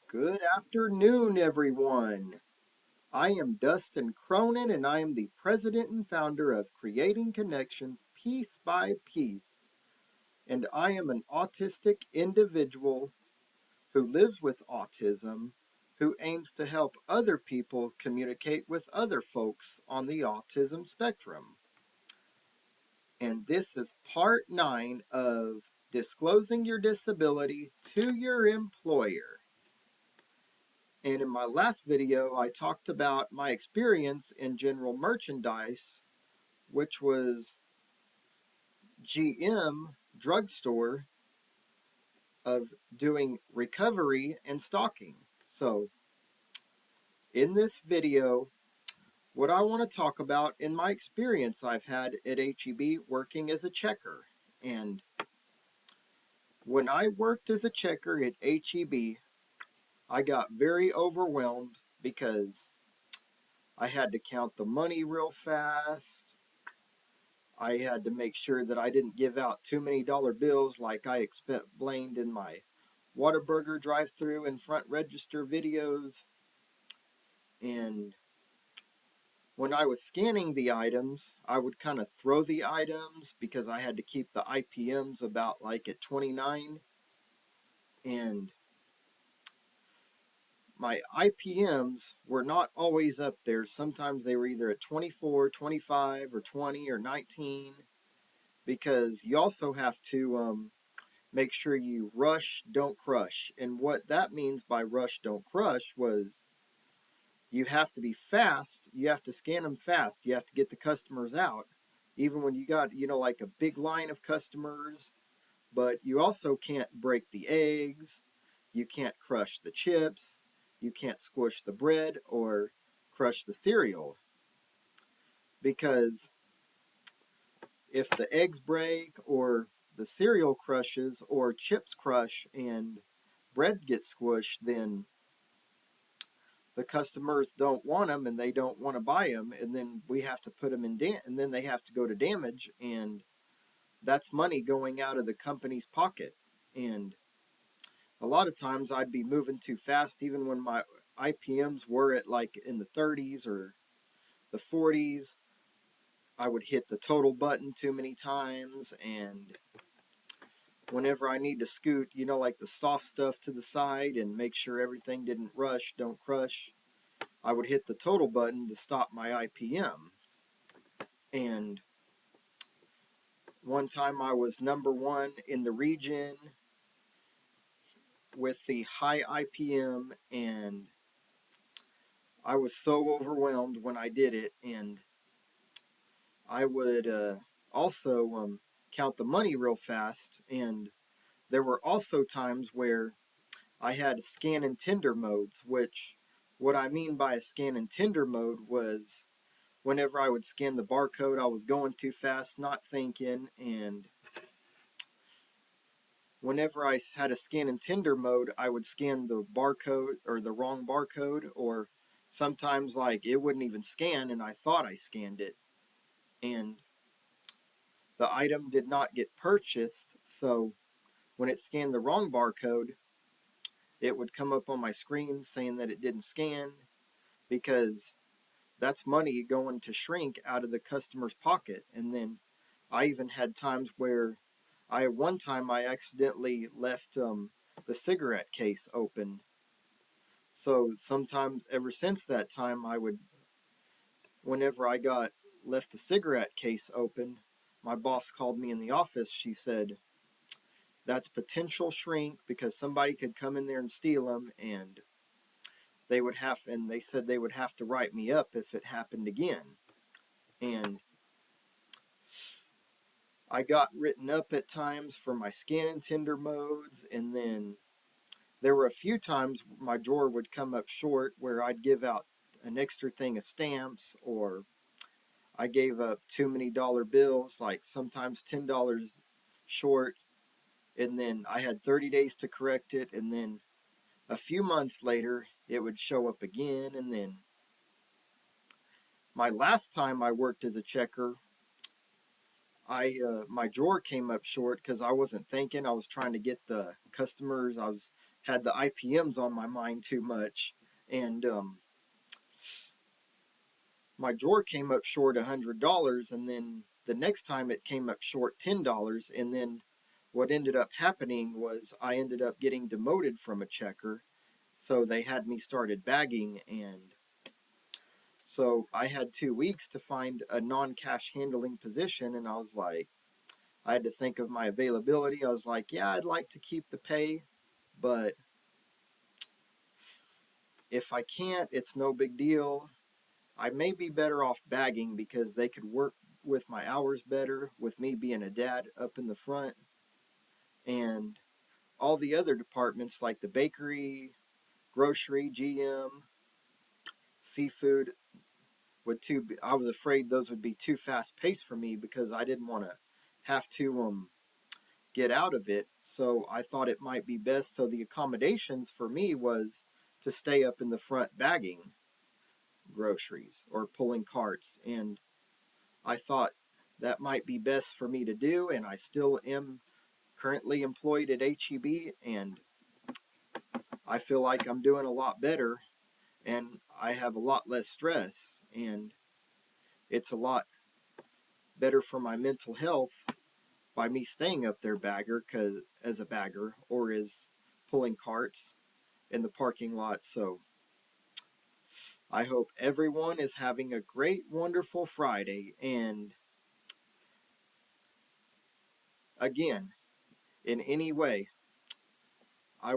Good afternoon, everyone. I am Dustin Cronin, and I am the president and founder of Creating Connections Piece by Piece. And I am an autistic individual who lives with autism, who aims to help other people communicate with other folks on the autism spectrum. And this is part 9 of Disclosing Your Disability to Your Employer. And in my last video, I talked about my experience in general merchandise, which was GM drugstore of doing recovery and stocking. So in this video, what I want to talk about in my experience I've had at HEB working as a checker. And when I worked as a checker at HEB, I got very overwhelmed because I had to count the money real fast. I had to make sure that I didn't give out too many dollar bills like I explained in my Whataburger drive-through and front register videos. And when I was scanning the items, I would kind of throw the items because I had to keep the IPMs about like at 29. And my IPMs were not always up there. Sometimes they were either at 24, 25, or 20, or 19. Because you also have to make sure you rush, don't crush. And what that means by rush, don't crush was you have to be fast. You have to scan them fast. You have to get the customers out. Even when you got, like a big line of customers. But you also can't break the eggs. You can't crush the chips. You can't squish the bread or crush the cereal. Because if the eggs break or the cereal crushes or chips crush and bread gets squished, then the customers don't want them and they don't want to buy them, and then we have to put them in and then they have to go to damage, and that's money going out of the company's pocket. And a lot of times I'd be moving too fast even when my IPMs were at like in the 30s or the 40s. I would hit the total button too many times, and whenever I need to scoot, like the soft stuff to the side and make sure everything didn't rush, don't crush, I would hit the total button to stop my IPMs. And one time I was number 1 in the region with the high IPM, and I was so overwhelmed when I did it. And I would also count the money real fast. And there were also times where I had scan and tender modes, which what I mean by a scan and tender mode was whenever I would scan the barcode, I was going too fast, not thinking, and whenever I had a scan and tender mode, I would scan the barcode or the wrong barcode, or sometimes like it wouldn't even scan and I thought I scanned it, and the item did not get purchased, so when it scanned the wrong barcode, it would come up on my screen saying that it didn't scan, because that's money going to shrink out of the customer's pocket. And then I even had times where one time I accidentally left the cigarette case open. So sometimes ever since that time, whenever I got left the cigarette case open, my boss called me in the office. She said, that's potential shrink because somebody could come in there and steal them, and they said they would have to write me up if it happened again. And I got written up at times for my scan and tender modes, and then there were a few times my drawer would come up short where I'd give out an extra thing of stamps, or I gave up too many dollar bills, like sometimes $10 short, and then I had 30 days to correct it, and then a few months later it would show up again. And then my last time I worked as a checker, my drawer came up short because I wasn't thinking. I was trying to get the customers. I was had the IPMs on my mind too much, and my drawer came up short $100, and then the next time it came up short $10, and then what ended up happening was I ended up getting demoted from a checker, so they had me started bagging, and so I had 2 weeks to find a non-cash handling position, and I was like, I had to think of my availability. I was like, yeah, I'd like to keep the pay, but if I can't, it's no big deal. I may be better off bagging because they could work with my hours better, with me being a dad up in the front, and all the other departments like the bakery, grocery, GM, seafood I was afraid those would be too fast paced for me because I didn't want to have to get out of it. So I thought it might be best. So the accommodations for me was to stay up in the front bagging groceries or pulling carts. And I thought that might be best for me to do. And I still am currently employed at HEB. And I feel like I'm doing a lot better. And I have a lot less stress. And it's a lot better for my mental health by me staying up there as a bagger or as pulling carts in the parking lot. So I hope everyone is having a great, wonderful Friday. And again, in any way, I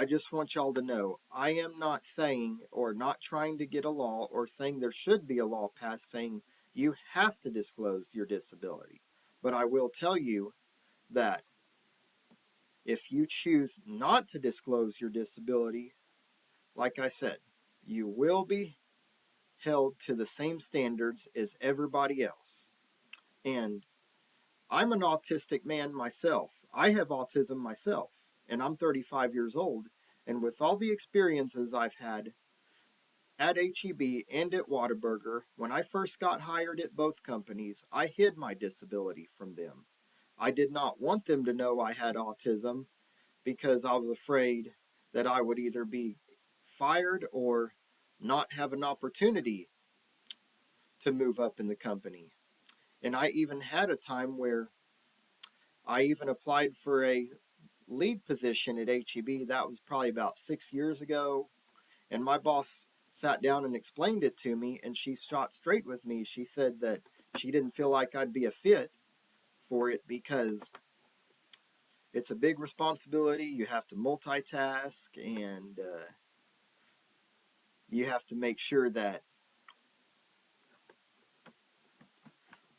just want y'all to know, I am not saying or not trying to get a law or saying there should be a law passed saying you have to disclose your disability. But I will tell you that if you choose not to disclose your disability, like I said, you will be held to the same standards as everybody else. And I'm an autistic man myself. I have autism myself, and I'm 35 years old. And with all the experiences I've had at HEB and at Whataburger, when I first got hired at both companies, I hid my disability from them. I did not want them to know I had autism because I was afraid that I would either be fired or not have an opportunity to move up in the company. And I even had a time where I even applied for a lead position at HEB. That was probably about 6 years ago. And my boss sat down and explained it to me, and she shot straight with me. She said that she didn't feel like I'd be a fit for it because it's a big responsibility. You have to multitask, and you have to make sure that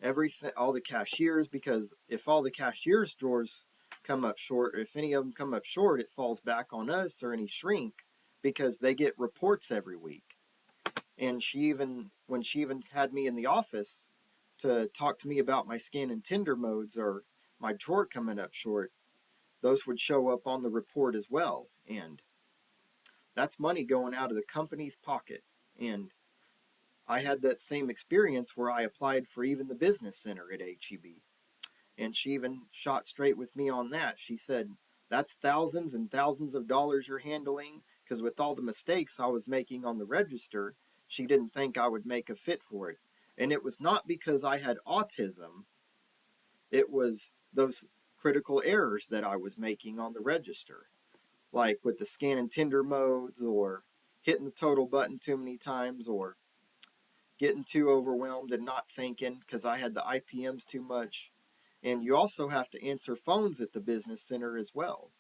everything, all the cashiers, because if all the cashiers' drawers come up short, or if any of them come up short, it falls back on us or any shrink because they get reports every week. And when she even had me in the office to talk to me about my scan and tender modes or my drawer coming up short, those would show up on the report as well. And that's money going out of the company's pocket. And I had that same experience where I applied for even the business center at HEB. And she even shot straight with me on that. She said, that's thousands and thousands of dollars you're handling. Because with all the mistakes I was making on the register, she didn't think I would make a fit for it. And it was not because I had autism, it was those critical errors that I was making on the register. Like with the scan and tender modes, or hitting the total button too many times, or getting too overwhelmed and not thinking because I had the IPMs too much. And you also have to answer phones at the business center as well.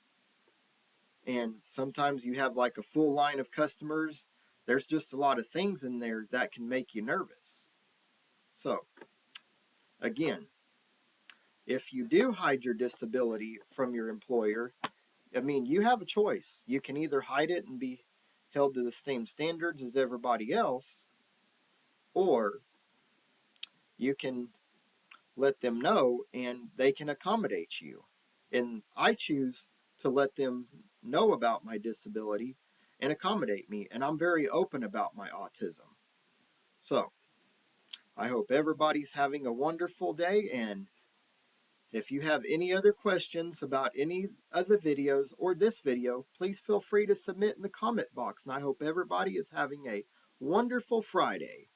And sometimes you have like a full line of customers. There's just a lot of things in there that can make you nervous. So, again, if you do hide your disability from your employer, I mean, you have a choice. You can either hide it and be held to the same standards as everybody else, or you can let them know and they can accommodate you. And I choose to let them know about my disability and accommodate me. And I'm very open about my autism. So I hope everybody's having a wonderful day, and If you have any other questions about any of the videos or this video, please feel free to submit in the comment box. And I hope everybody is having a wonderful Friday.